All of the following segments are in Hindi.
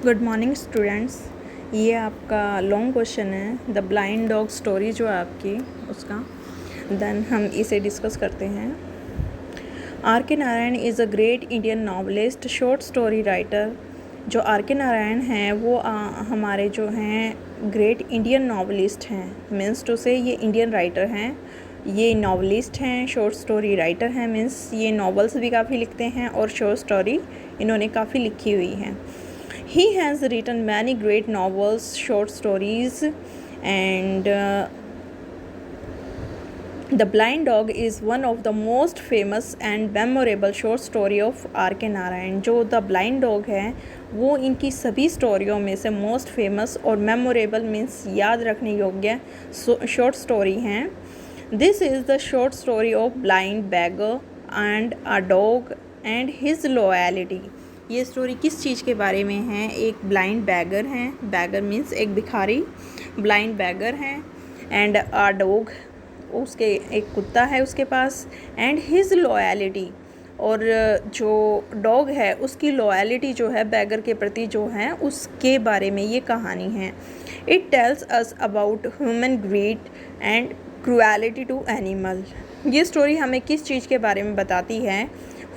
Good morning students. ये आपका लॉन्ग क्वेश्चन है, द ब्लाइंड डॉग स्टोरी जो है आपकी उसका। देन हम इसे डिस्कस करते हैं। Are K Narayan is a great Indian novelist, short story writer. जो आर के नारायण हैं वो हमारे जो हैं ग्रेट इंडियन नॉवलिस्ट हैं। मीन्स टू से ये इंडियन राइटर हैं, ये नॉवलिस्ट हैं, शॉर्ट स्टोरी राइटर हैं। मीन्स ये नॉवेल्स भी काफ़ी लिखते हैं और शॉर्ट स्टोरी इन्होंने काफ़ी लिखी हुई हैं। He has written many great novels, short stories, and The Blind Dog is one of the most famous and memorable short story of R K Narayan. जो द ब्लाइंड डॉग है वो इनकी सभी स्टोरियों में से मोस्ट फेमस और मेमोरेबल मीन्स याद रखने योग्य शॉर्ट स्टोरी हैं। This is the short story of blind bagger and a dog and his loyalty. ये स्टोरी किस चीज़ के बारे में है? एक ब्लाइंड बैगर हैं, बैगर मीन्स एक भिखारी, ब्लाइंड बैगर हैं, एंड अ डॉग, उसके एक कुत्ता है उसके पास, एंड हिज लॉयल्टी, और जो डॉग है उसकी लॉयल्टी जो है बैगर के प्रति जो है उसके बारे में ये कहानी है। It tells us about human greed and cruelty to animal. ये स्टोरी हमें किस चीज़ के बारे में बताती है?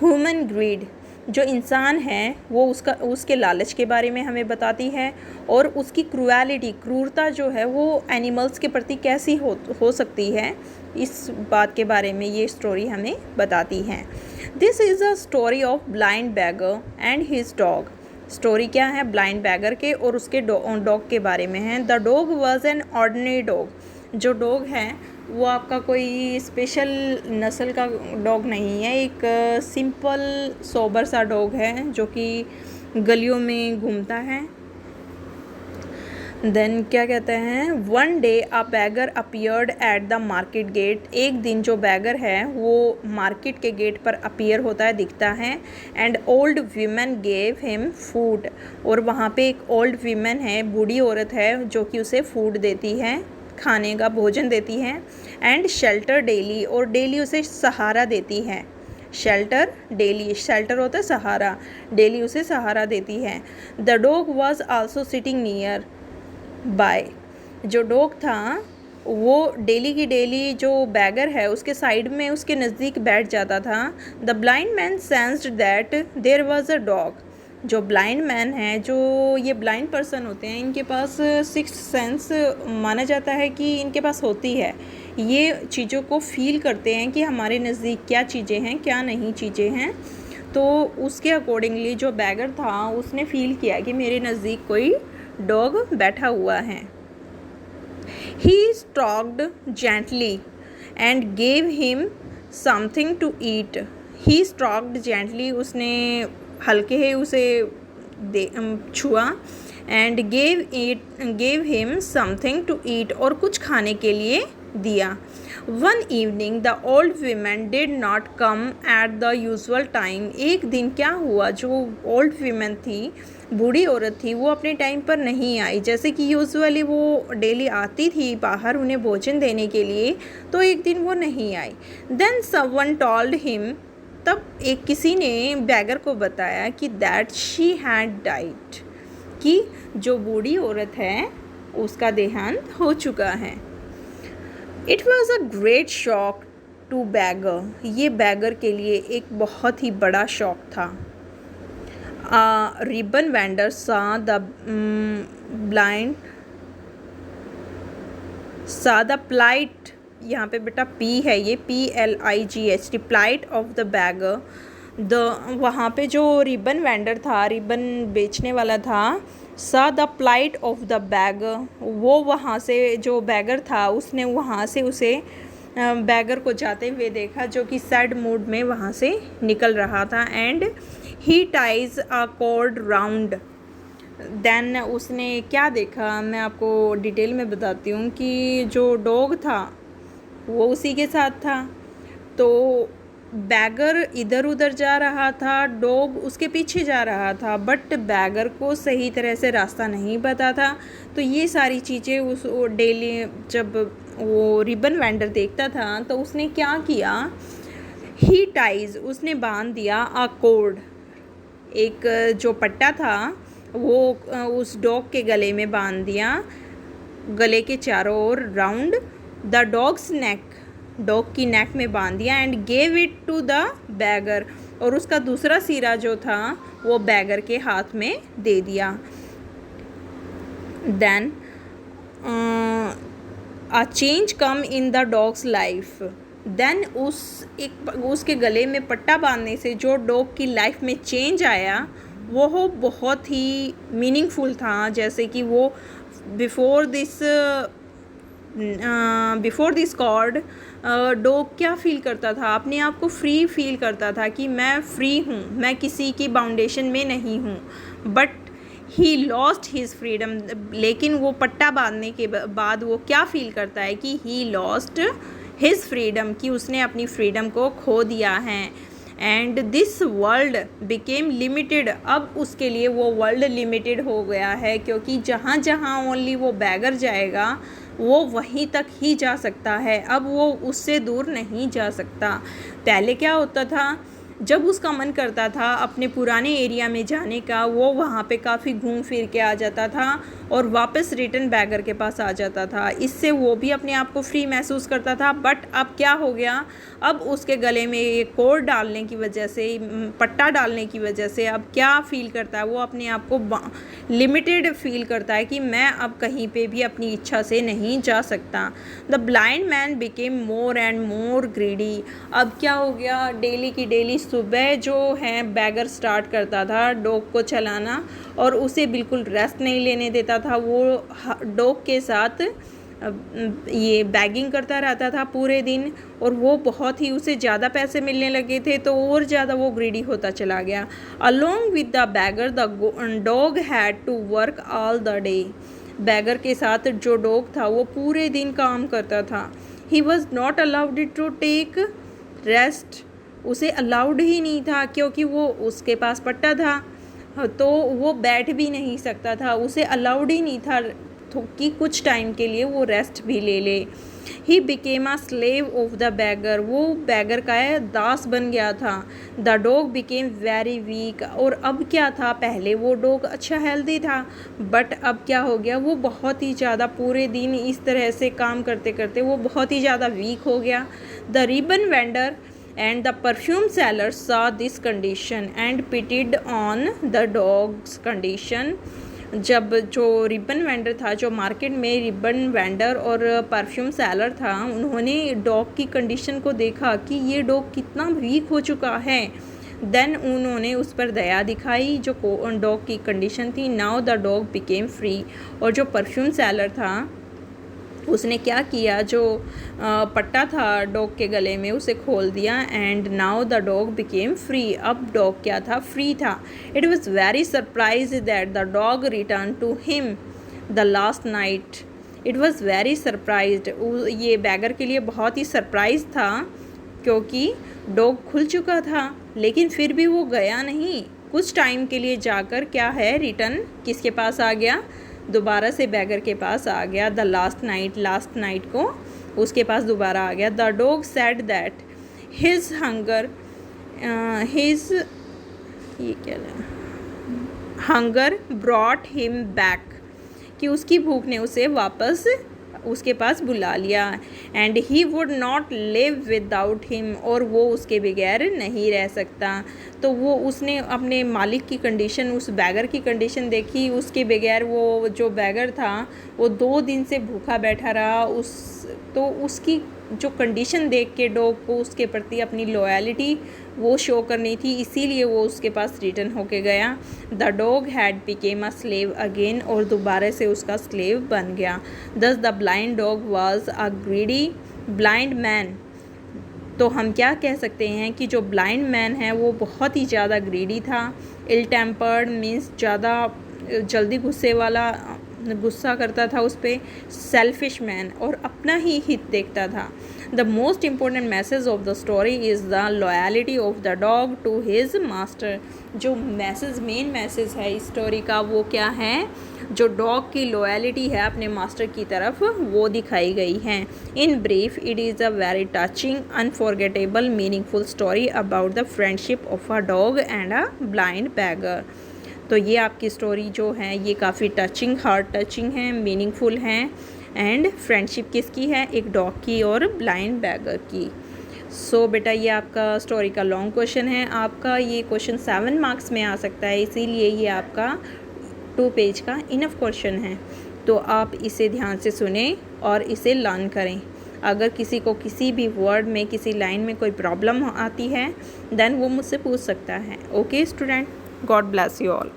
ह्यूमन ग्रीड, जो इंसान है वो उसके लालच के बारे में हमें बताती है, और उसकी क्रूएलिटी, क्रूरता जो है वो एनिमल्स के प्रति कैसी हो सकती है, इस बात के बारे में ये स्टोरी हमें बताती है। This is a story of blind bagger and his dog. Story क्या है? ब्लाइंड बैगर के और उसके डॉग के बारे में है। The dog was an ordinary dog. जो डॉग है वो आपका कोई स्पेशल नस्ल का डॉग नहीं है, एक सिंपल सोबर सा डॉग है जो कि गलियों में घूमता है। देन क्या कहते हैं, one day a beggar appeared at the market gate. एक दिन जो बैगर है वो मार्केट के गेट पर अपीयर होता है, दिखता है। And old women gave him food, और वहाँ पे एक ओल्ड वीमेन है, बूढ़ी औरत है जो कि उसे फूड देती है, खाने का भोजन देती है। एंड शेल्टर डेली, और डेली उसे सहारा देती है। शेल्टर डेली, शेल्टर होता है सहारा, डेली उसे सहारा देती है। The dog was also sitting near by. जो डॉग था वो डेली की डेली जो बैगर है उसके साइड में उसके नज़दीक बैठ जाता था। The blind man sensed that there was a dog. जो ब्लाइंड मैन है, जो ये ब्लाइंड पर्सन होते हैं, इनके पास सिक्स्थ सेंस माना जाता है कि इनके पास होती है। ये चीज़ों को फील करते हैं कि हमारे नज़दीक क्या चीज़ें हैं, क्या नहीं चीज़ें हैं। तो उसके अकॉर्डिंगली जो बैगर था उसने फील किया कि मेरे नज़दीक कोई डॉग बैठा हुआ है। He stalked gently and gave him something to eat. He stalked gently, उसने हल्के ही उसे छुआ, and gave him something to eat, और कुछ खाने के लिए दिया। One evening the old woman did not come at the usual time. एक दिन क्या हुआ, जो ओल्ड वीमेन थी, बूढ़ी औरत थी, वो अपने टाइम पर नहीं आई। जैसे कि यूजुअली वो डेली आती थी बाहर उन्हें भोजन देने के लिए, तो एक दिन वो नहीं आई। देन समवन टोल्ड हिम, तब एक किसी ने बैगर को बताया कि दैट शी हैड डाइड, कि जो बूढ़ी औरत है उसका देहांत हो चुका है। It was a great shock to beggar. ये बैगर के लिए एक बहुत ही बड़ा शॉक था। Ribbon vendor saw the plight, यहाँ पे बेटा पी है, ये PLIGHT, plight of the beggar. वहाँ पे जो रिबन वेंडर था, रिबन बेचने वाला था, saw the plight of the beggar, वो वहाँ से जो बैगर था उसने वहाँ से उसे बैगर को जाते हुए देखा, जो कि सैड मूड में वहाँ से निकल रहा था। And he ties a cord round. Then उसने क्या देखा, मैं आपको डिटेल में बताती हूँ कि जो डॉग था वो उसी के साथ था। तो बैगर इधर उधर जा रहा था, डॉग उसके पीछे जा रहा था, बट बैगर को सही तरह से रास्ता नहीं पता था। तो ये सारी चीज़ें उस डेली जब वो रिबन वेंडर देखता था तो उसने क्या किया, ही टाइज, उसने बांध दिया अ कोड, एक जो पट्टा था वो उस डॉग के गले में बांध दिया, गले के चारों ओर round the dog's neck, dog की नेक में बांध दिया and gave it to the beggar, और उसका दूसरा सिरा जो था वो बैगर के हाथ में दे दिया। Then a change come in the dog's life, then उसके गले में पट्टा बांधने से जो डॉग की लाइफ में चेंज आया वो बहुत ही मीनिंगफुल था। जैसे कि वो बिफोर दिस कॉर्ड डॉग क्या फील करता था, अपने आप को फ्री फील करता था कि मैं फ्री हूँ, मैं किसी की बाउंडेशन में नहीं हूँ। But he lost his freedom, लेकिन वो पट्टा बांधने के बाद वो क्या फील करता है कि ही लॉस्ट हिज फ्रीडम, कि उसने अपनी फ्रीडम को खो दिया है। And this world became limited, अब उसके लिए वो वर्ल्ड लिमिटेड हो गया है, क्योंकि जहाँ जहाँ ओनली वो बैगर जाएगा वो वहीं तक ही जा सकता है, अब वो उससे दूर नहीं जा सकता। पहले क्या होता था, जब उसका मन करता था अपने पुराने एरिया में जाने का, वो वहाँ पे काफ़ी घूम फिर के आ जाता था और वापस रिटर्न बैगर के पास आ जाता था। इससे वो भी अपने आप को फ्री महसूस करता था। बट अब क्या हो गया, अब उसके गले में ये कोड डालने की वजह से, पट्टा डालने की वजह से अब क्या फील करता है, वो अपने आप को लिमिटेड फील करता है कि मैं अब कहीं पे भी अपनी इच्छा से नहीं जा सकता। The blind man became more and more greedy, अब क्या हो गया, डेली की डेली सुबह जो है बैगर स्टार्ट करता था डॉग को चलाना और उसे बिल्कुल रेस्ट नहीं लेने देता था। वो डॉग के साथ ये बैगिंग करता रहता था पूरे दिन, और वो बहुत ही उसे ज़्यादा पैसे मिलने लगे थे तो और ज़्यादा वो ग्रीडी होता चला गया। Along with the beggar the dog had to work all the day, beggar के साथ जो डॉग था वो पूरे दिन काम करता था। He was not allowed to take rest, उसे अलाउड ही नहीं था, क्योंकि वो उसके पास पट्टा था तो वो बैठ भी नहीं सकता था, उसे अलाउड ही नहीं था कि कुछ टाइम के लिए वो रेस्ट भी ले ले। He became a slave of the beggar, वो बैगर का दास बन गया था। The dog became very weak, और अब क्या था, पहले वो डॉग अच्छा हेल्दी था बट अब क्या हो गया, वो बहुत ही ज़्यादा पूरे दिन इस तरह से काम करते करते वो बहुत ही ज़्यादा वीक हो गया। The ribbon vendor and the perfume seller saw this condition and pitied on the dog's condition, जब जो रिबन वेंडर था, जो मार्केट में रिबन वेंडर और परफ्यूम सेलर था, उन्होंने डॉग की कंडीशन को देखा कि ये डॉग कितना वीक हो चुका है। देन उन्होंने उस पर दया दिखाई जो डॉग की कंडीशन थी। Now the dog became free, और जो परफ्यूम सेलर था उसने क्या किया, जो पट्टा था डॉग के गले में उसे खोल दिया। And now the dog became free, अब डॉग क्या था, फ्री था। It was very surprise that the dog return to him the last night, it was very surprised, ये बैगर के लिए बहुत ही सरप्राइज था क्योंकि डॉग खुल चुका था, लेकिन फिर भी वो गया नहीं, कुछ टाइम के लिए जाकर क्या है, रिटर्न किसके पास आ गया, दोबारा से बैगर के पास आ गया। द लास्ट नाइट को उसके पास दोबारा आ गया। The dog said that his hunger brought him back, कि उसकी भूख ने उसे वापस उसके पास बुला लिया। And he would not live without him, और वो उसके बगैर नहीं रह सकता। तो वो उसने अपने मालिक की कंडीशन, उस बैगर की कंडीशन देखी, उसके बगैर वो जो बैगर था वो 2 दिन से भूखा बैठा रहा। तो उसकी जो कंडीशन देख के डॉग को उसके प्रति अपनी लॉयल्टी वो शो करनी थी, इसीलिए वो उसके पास रिटर्न होके गया। The dog had became a slave again, और दोबारा से उसका स्लेव बन गया। दस the blind dog was a greedy blind man, तो हम क्या कह सकते हैं कि जो ब्लाइंड मैन है वो बहुत ही ज़्यादा ग्रीडी था। इल टेम्पर्ड मीन्स ज़्यादा जल्दी गुस्से वाला, गुस्सा करता था उस पर। सेल्फिश मैन, और अपना ही हित देखता था। The most important message of the story is the loyalty of the dog to his master, जो मेन मैसेज है इस स्टोरी का वो क्या है, जो डॉग की लॉयलिटी है अपने मास्टर की तरफ वो दिखाई गई है। In brief it is a very touching unforgettable meaningful story about the friendship of a dog and a blind beggar. तो ये आपकी स्टोरी जो है ये काफ़ी टचिंग, हार्ट टचिंग है, मीनिंगफुल हैं। एंड फ्रेंडशिप किसकी है? एक डॉग की और ब्लाइंड बैगर की। सो बेटा ये आपका स्टोरी का लॉन्ग क्वेश्चन है। आपका ये क्वेश्चन 7 मार्क्स में आ सकता है, इसीलिए ये आपका 2 पेज का इनफ क्वेश्चन है। तो आप इसे ध्यान से सुने और इसे लर्न करें। अगर किसी को किसी भी वर्ड में, किसी लाइन में कोई प्रॉब्लम आती है देन वो मुझसे पूछ सकता है। Okay student, God bless you all.